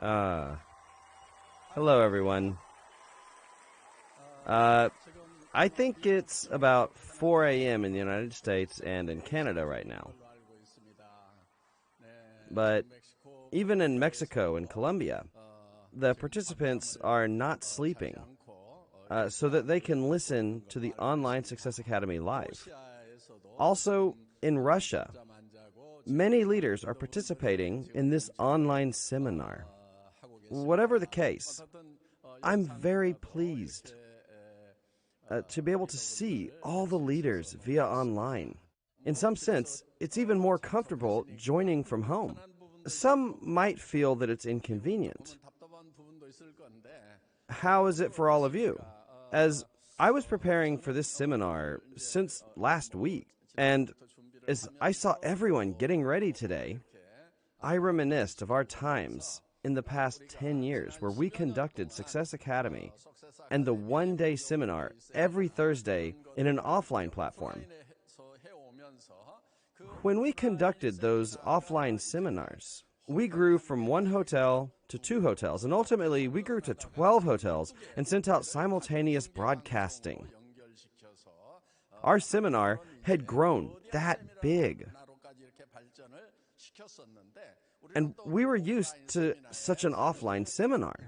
Uh, Hello, everyone. I think it's about 4 a.m. in the United States and in Canada right now. But even in Mexico and Colombia, the participants are not sleeping so that they can listen to the Online Success Academy live. Also, in Russia, many leaders are participating in this online seminar. Whatever the case, I'm very pleased to be able to see all the leaders via online. In some sense, it's even more comfortable joining from home. Some might feel that it's inconvenient. How is it for all of you? As I was preparing for this seminar since last week, and as I saw everyone getting ready today, I reminisced of our times in the past 10 years where we conducted Success Academy and the one-day seminar every Thursday in an offline platform. When we conducted those offline seminars, we grew from one hotel to 2 hotels, and ultimately we grew to 12 hotels and sent out simultaneous broadcasting. Our seminar had grown that big. And we were used to such an offline seminar.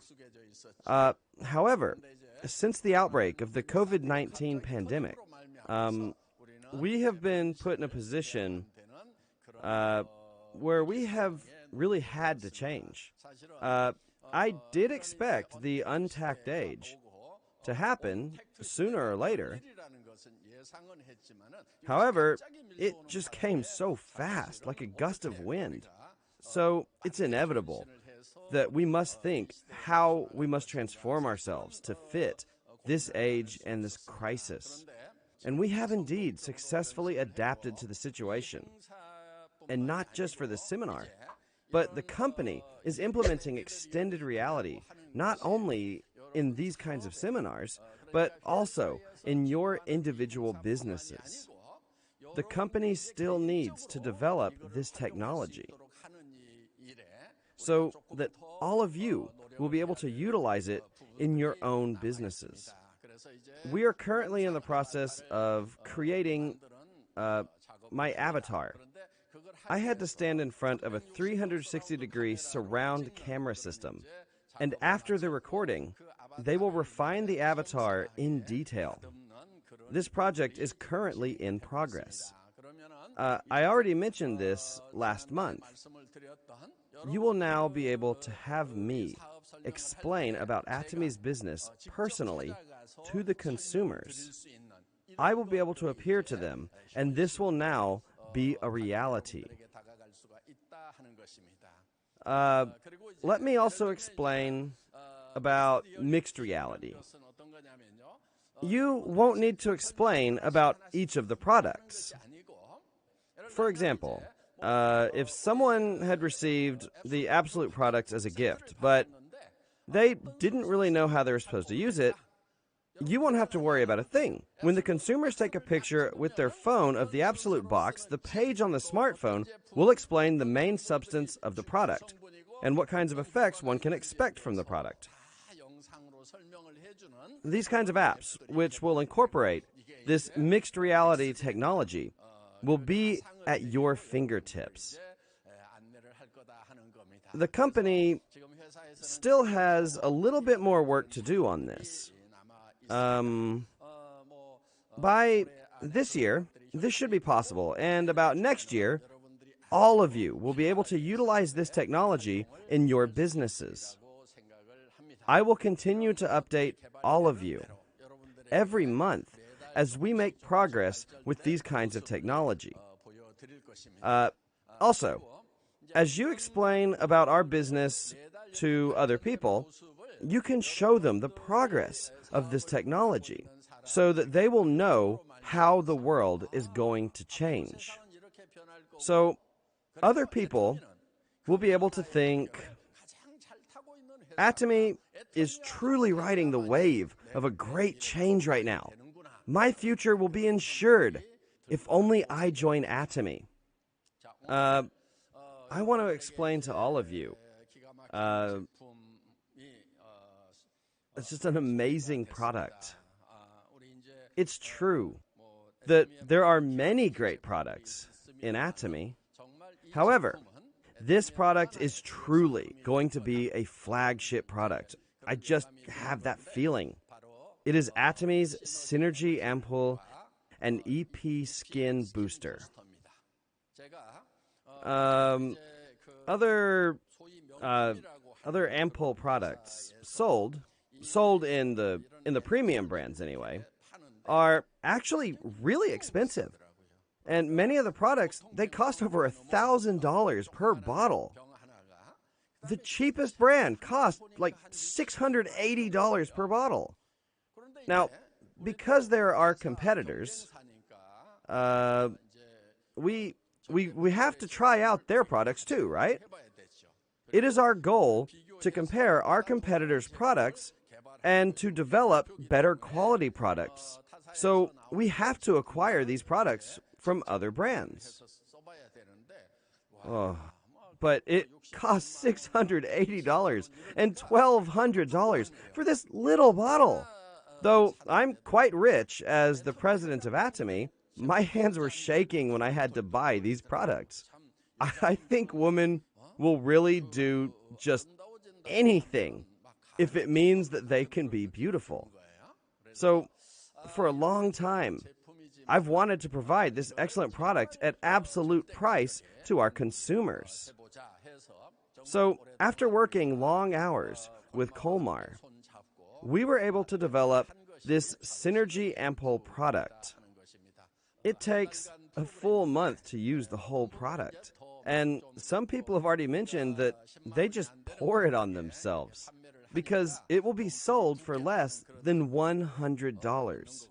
However, since the outbreak of the COVID-19 pandemic, we have been put in a position where we have really had to change. I did expect the untact age to happen sooner or later. However, it just came so fast, like a gust of wind. So it's inevitable that we must think how we must transform ourselves to fit this age and this crisis. And we have indeed successfully adapted to the situation. And not just for the seminar, but the company is implementing extended reality, not only in these kinds of seminars, but also in your individual businesses. The company still needs to develop this technology so that all of you will be able to utilize it in your own businesses. We are currently in the process of creating my avatar. I had to stand in front of a 360-degree surround camera system, and after the recording, they will refine the avatar in detail. This project is currently in progress. I already mentioned this last month. You will now be able to have me explain about Atomy's business personally to the consumers. I will be able to appear to them, and this will now be a reality. Let me also explain about mixed reality. You won't need to explain about each of the products. For example, if someone had received the Absolute products as a gift, but they didn't really know how they were supposed to use it, you won't have to worry about a thing. When the consumers take a picture with their phone of the Absolute box, the page on the smartphone will explain the main substance of the product and what kinds of effects one can expect from the product. These kinds of apps, which will incorporate this mixed reality technology, will be at your fingertips. The company still has a little bit more work to do on this. By this year, this should be possible, and about next year, all of you will be able to utilize this technology in your businesses. I will continue to update all of you every month as we make progress with these kinds of technology. Also, as you explain about our business to other people, you can show them the progress of this technology so that they will know how the world is going to change. So, other people will be able to think, Atomy is truly riding the wave of a great change right now. My future will be ensured if only I join Atomy. I want to explain to all of you it's just an amazing product. It's true that there are many great products in Atomy. However, this product is truly going to be a flagship product. I just have that feeling. It is Atomy's Synergy Ampoule and EP Skin Booster. Other ampoule products sold in the premium brands anyway are actually really expensive. And many of the products, they cost over $1,000 per bottle. The cheapest brand cost like $680 per bottle. Now, because there are competitors, we have to try out their products too, right? It is our goal to compare our competitors' products and to develop better quality products. So we have to acquire these products from other brands. But it costs $680 and $1,200 for this little bottle. Though I'm quite rich as the president of Atomy, my hands were shaking when I had to buy these products. I think women will really do just anything if it means that they can be beautiful. So, for a long time, I've wanted to provide this excellent product at absolute price to our consumers. So, after working long hours with Colmar, we were able to develop this Synergy Ampoule product. It takes a full month to use the whole product. And some people have already mentioned that they just pour it on themselves because it will be sold for less than $100.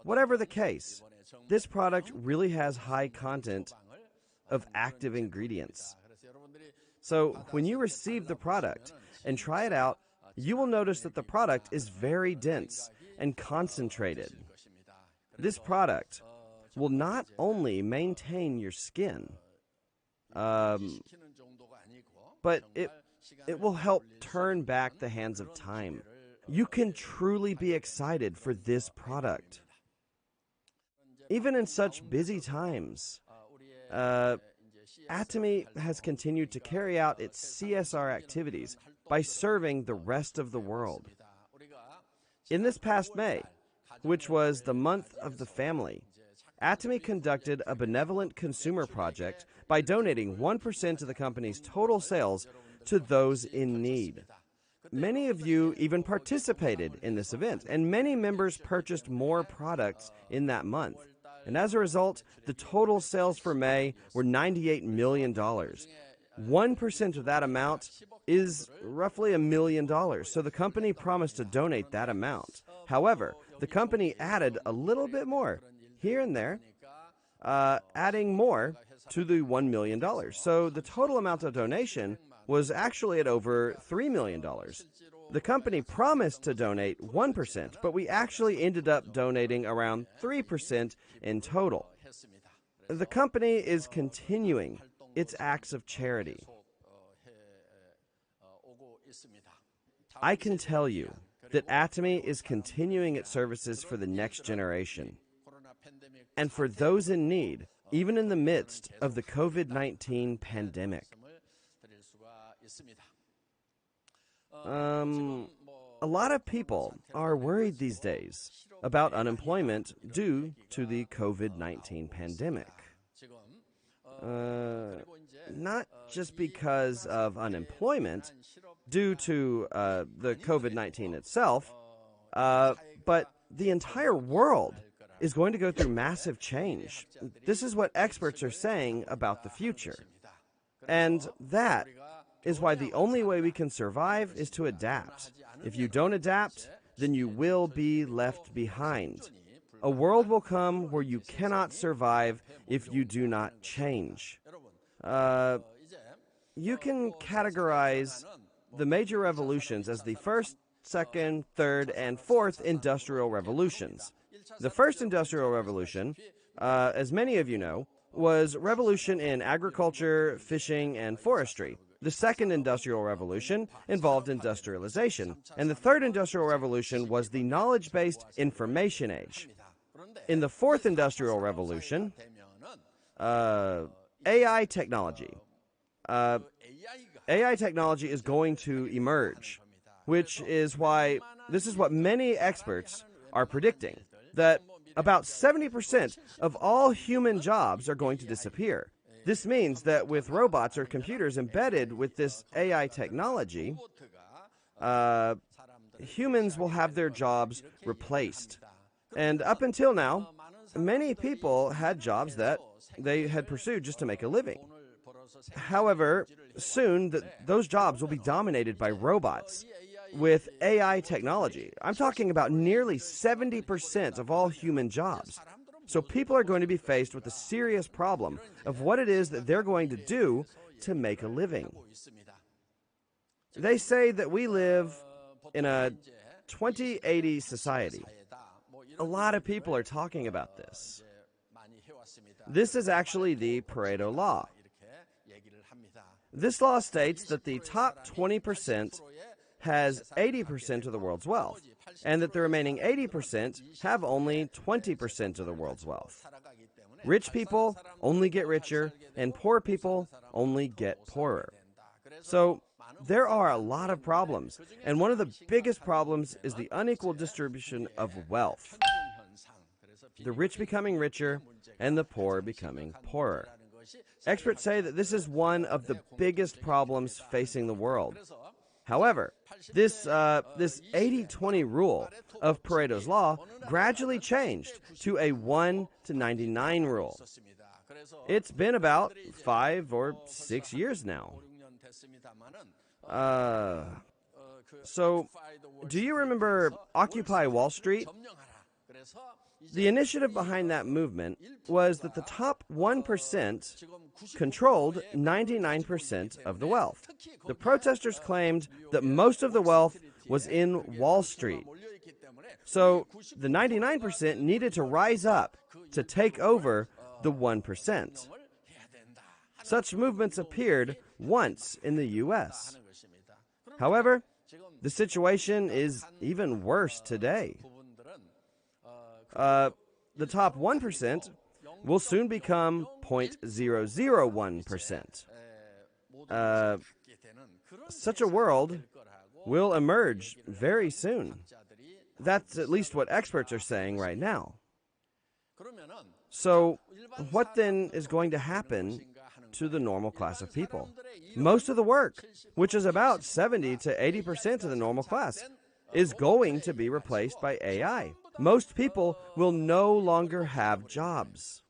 Whatever the case, this product really has high content of active ingredients. So when you receive the product and try it out, you will notice that the product is very dense and concentrated. This product will not only maintain your skin, but it will help turn back the hands of time. You can truly be excited for this product. Even in such busy times, Atomy has continued to carry out its CSR activities by serving the rest of the world. In this past May, which was the month of the family, Atomy conducted a benevolent consumer project by donating 1% of the company's total sales to those in need. Many of you even participated in this event, and many members purchased more products in that month. And as a result, the total sales for May were $98 million. 1% of that amount is roughly $1 million, so the company promised to donate that amount. However, the company added a little bit more here and there, adding more to the $1 million. So the total amount of donation was actually at over $3 million. The company promised to donate 1%, but we actually ended up donating around 3% in total. The company is continuing its acts of charity. I can tell you that Atomy is continuing its services for the next generation and for those in need, even in the midst of the COVID-19 pandemic. A lot of people are worried these days about unemployment due to the COVID-19 pandemic. Not just because of unemployment due to the COVID-19 itself, but the entire world is going to go through massive change. This is what experts are saying about the future. And that is why the only way we can survive is to adapt. If you don't adapt, then you will be left behind. A world will come where you cannot survive if you do not change. You can categorize the major revolutions as the first, second, third, and fourth industrial revolutions. The first industrial revolution, as many of you know, was revolution in agriculture, fishing, and forestry. The second industrial revolution involved industrialization, and the third industrial revolution was the knowledge-based information age. In the fourth industrial revolution, AI technology. AI technology is going to emerge, which is why this is what many experts are predicting, that about 70% of all human jobs are going to disappear. This means that with robots or computers embedded with this AI technology, humans will have their jobs replaced. And up until now, many people had jobs that they had pursued just to make a living. However, soon those jobs will be dominated by robots with AI technology. I'm talking about nearly 70% of all human jobs. So people are going to be faced with the serious problem of what it is that they're going to do to make a living. They say that we live in a 2080 society. A lot of people are talking about this. This is actually the Pareto law. This law states that the top 20% has 80% of the world's wealth, and that the remaining 80% have only 20% of the world's wealth. Rich people only get richer, and poor people only get poorer. So there are a lot of problems, and one of the biggest problems is the unequal distribution of wealth. The rich becoming richer, and the poor becoming poorer. Experts say that this is one of the biggest problems facing the world. However, this 80-20 rule of Pareto's law gradually changed to a 1-99 rule. It's been about 5 or 6 years now. So, do you remember Occupy Wall Street? The initiative behind that movement was that the top 1% controlled 99% of the wealth. The protesters claimed that most of the wealth was in Wall Street. So the 99% needed to rise up to take over the 1%. Such movements appeared once in the U.S. However, the situation is even worse today. The top 1% will soon become 0.001%. Such a world will emerge very soon. That's at least what experts are saying right now. So, what then is going to happen to the normal class of people? Most of the work, which is about 70 to 80% of the normal class, is going to be replaced by AI. Most people will no longer have jobs.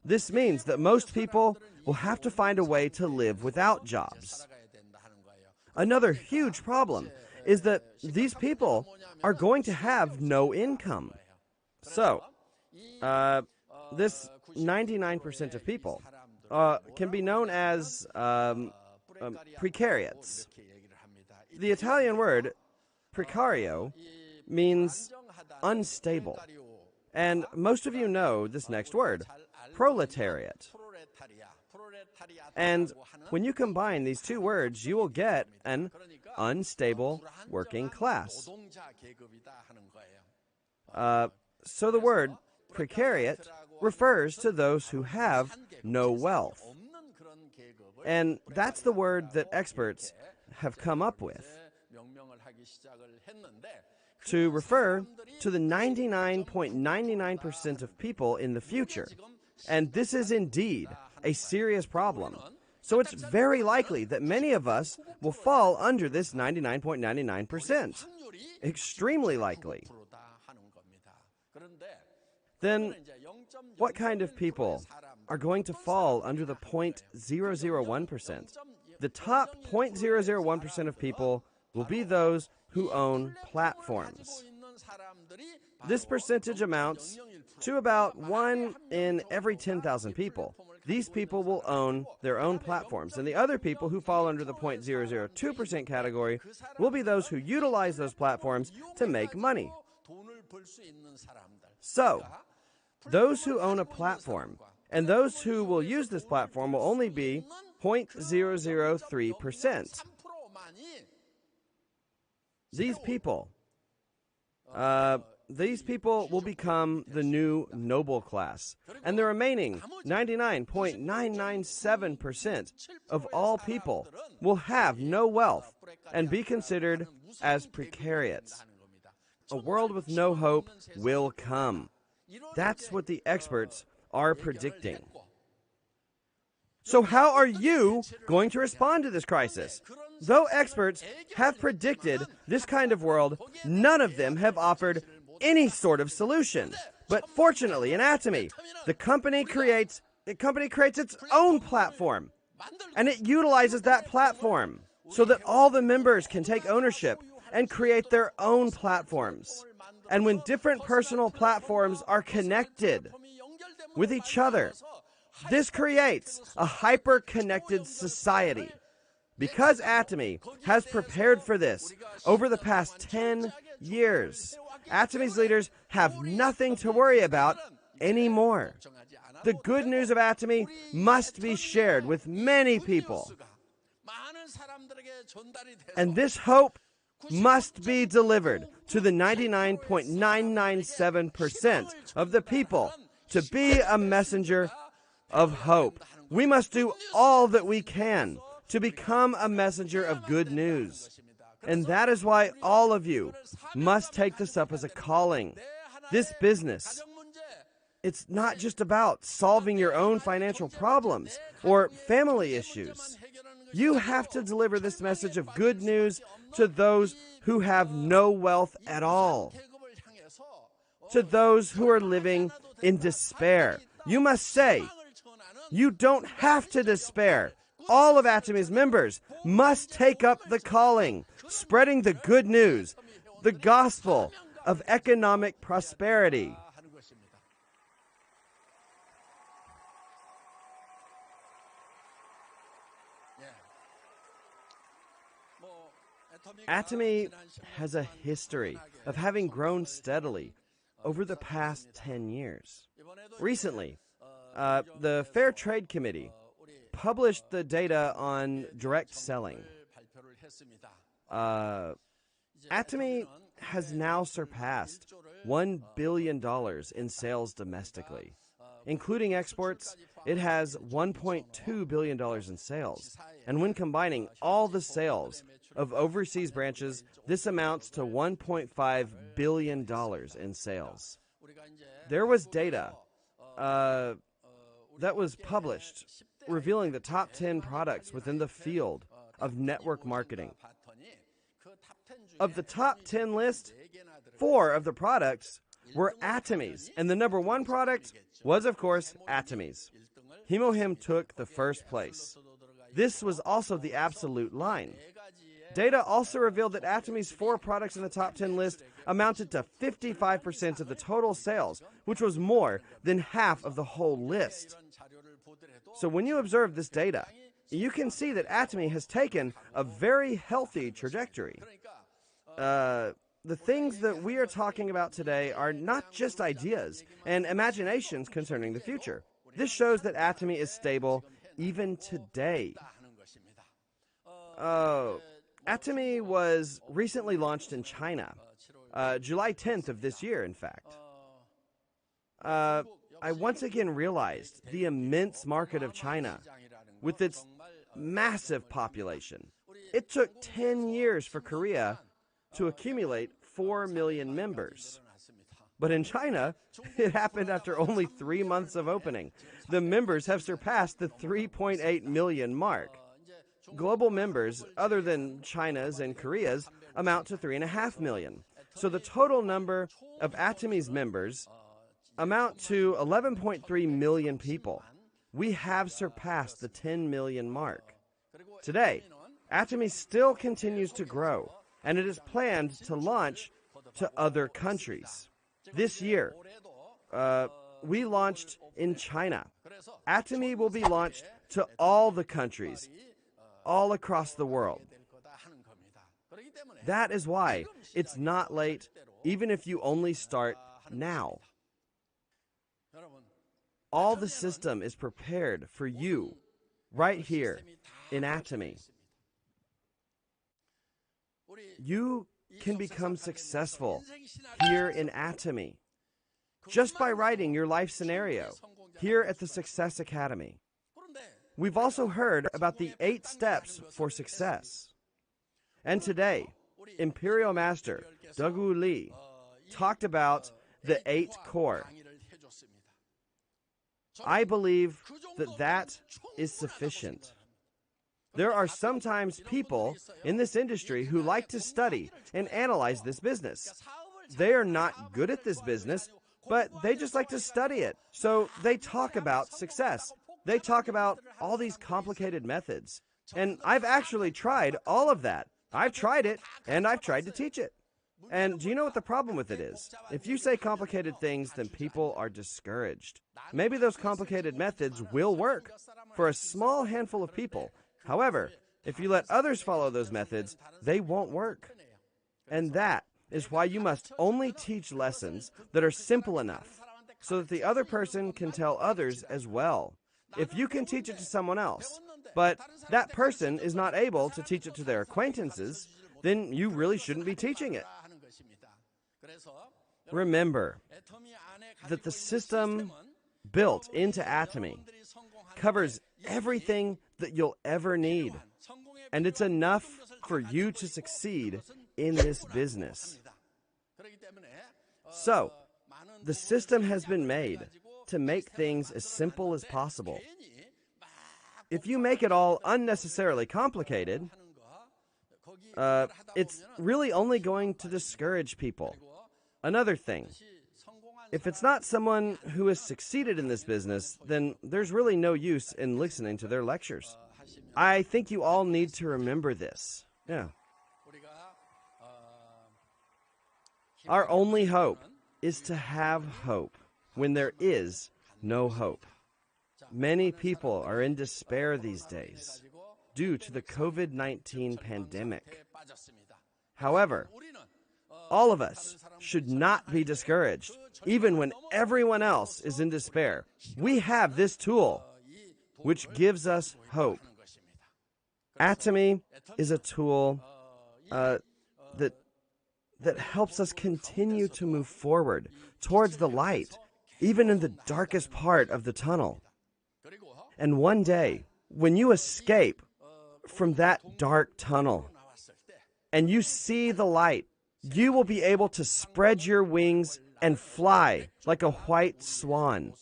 This means that most people will have to find a way to live without jobs. Another huge problem is that these people are going to have no income. So, this 99% of people can be known as precariats. The Italian word precario means unstable. And most of you know this next word, proletariat. And when you combine these two words, you will get an unstable working class. So the word precariat refers to those who have no wealth. And that's the word that experts have come up with to refer to the 99.99% of people in the future. And this is indeed a serious problem. So it's very likely that many of us will fall under this 99.99%. Extremely likely. Then, what kind of people are going to fall under the 0.001%? The top 0.001% of people will be those who own platforms. This percentage amounts to about 1 in every 10,000 people. These people will own their own platforms, and the other people who fall under the 0.002% category will be those who utilize those platforms to make money. So, those who own a platform and those who will use this platform will only be 0.003%. These people will become the new noble class, and the remaining 99.997% of all people will have no wealth and be considered as precariats. A world with no hope will come. That's what the experts are predicting. So how are you going to respond to this crisis? Though experts have predicted this kind of world, none of them have offered any sort of solution. But fortunately, in Atomy, the company creates its own platform, and it utilizes that platform so that all the members can take ownership and create their own platforms. And when different personal platforms are connected with each other, this creates a hyper-connected society. Because Atomy has prepared for this over the past 10 years, Atomy's leaders have nothing to worry about anymore. The good news of Atomy must be shared with many people. And this hope must be delivered to the 99.997% of the people to be a messenger of hope. We must do all that we can to become a messenger of good news. And that is why all of you must take this up as a calling. This business, it's not just about solving your own financial problems or family issues. You have to deliver this message of good news to those who have no wealth at all, to those who are living in despair. You must say, you don't have to despair. All of Atomy's members must take up the calling, spreading the good news, the gospel of economic prosperity. Atomy has a history of having grown steadily over the past 10 years. Recently, the Fair Trade Committee published the data on direct selling. Atomy has now surpassed $1 billion in sales domestically. Including exports, it has $1.2 billion in sales. And when combining all the sales of overseas branches, this amounts to $1.5 billion in sales. There was data that was published revealing the top 10 products within the field of network marketing. Of the top 10 list, 4 of the products were Atomy's, and the number 1 product was, of course, Atomy's. Himohim took the first place. This was also the absolute line. Data also revealed that Atomy's 4 products in the top 10 list amounted to 55% of the total sales, which was more than half of the whole list. So when you observe this data, you can see that Atomy has taken a very healthy trajectory. The things that we are talking about today are not just ideas and imaginations concerning the future. This shows that Atomy is stable even today. Atomy was recently launched in China, July 10th of this year, in fact. I once again realized the immense market of China with its massive population. It took 10 years for Korea to accumulate 4 million members. But in China, it happened after only 3 months of opening. The members have surpassed the 3.8 million mark. Global members, other than China's and Korea's, amount to 3.5 million. So the total number of Atomy's members amount to 11.3 million people. We have surpassed the 10 million mark. Today, Atomy still continues to grow, and it is planned to launch to other countries. This year, we launched in China. Atomy will be launched to all the countries, all across the world. That is why it's not late, even if you only start now. All the system is prepared for you right here in Atomy. You can become successful here in Atomy just by writing your life scenario here at the Success Academy. We've also heard about the 8 steps for success. And today, Imperial Master Dogu Lee talked about the 8 core. I believe that that is sufficient. There are sometimes people in this industry who like to study and analyze this business. They are not good at this business, but they just like to study it. So they talk about success. They talk about all these complicated methods. And I've actually tried all of that. I've tried it, and I've tried to teach it. And do you know what the problem with it is? If you say complicated things, then people are discouraged. Maybe those complicated methods will work for a small handful of people. However, if you let others follow those methods, they won't work. And that is why you must only teach lessons that are simple enough so that the other person can tell others as well. If you can teach it to someone else, but that person is not able to teach it to their acquaintances, then you really shouldn't be teaching it. Remember that the system built into Atomy covers everything that you'll ever need, and it's enough for you to succeed in this business. So, the system has been made to make things as simple as possible. If you make it all unnecessarily complicated, it's really only going to discourage people. Another thing, if it's not someone who has succeeded in this business, then there's really no use in listening to their lectures. I think you all need to remember this. Yeah. Our only hope is to have hope when there is no hope. Many people are in despair these days due to the COVID-19 pandemic. However, all of us should not be discouraged, even when everyone else is in despair. We have this tool, which gives us hope. Atomy is a tool that helps us continue to move forward towards the light, even in the darkest part of the tunnel. And one day, when you escape from that dark tunnel and you see the light, you will be able to spread your wings and fly like a white swan.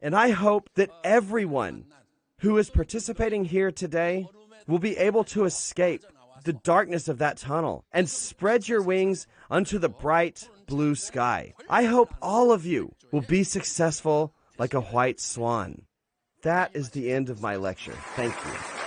And I hope that everyone who is participating here today will be able to escape the darkness of that tunnel and spread your wings unto the bright blue sky. I hope all of you will be successful like a white swan. That is the end of my lecture. Thank you.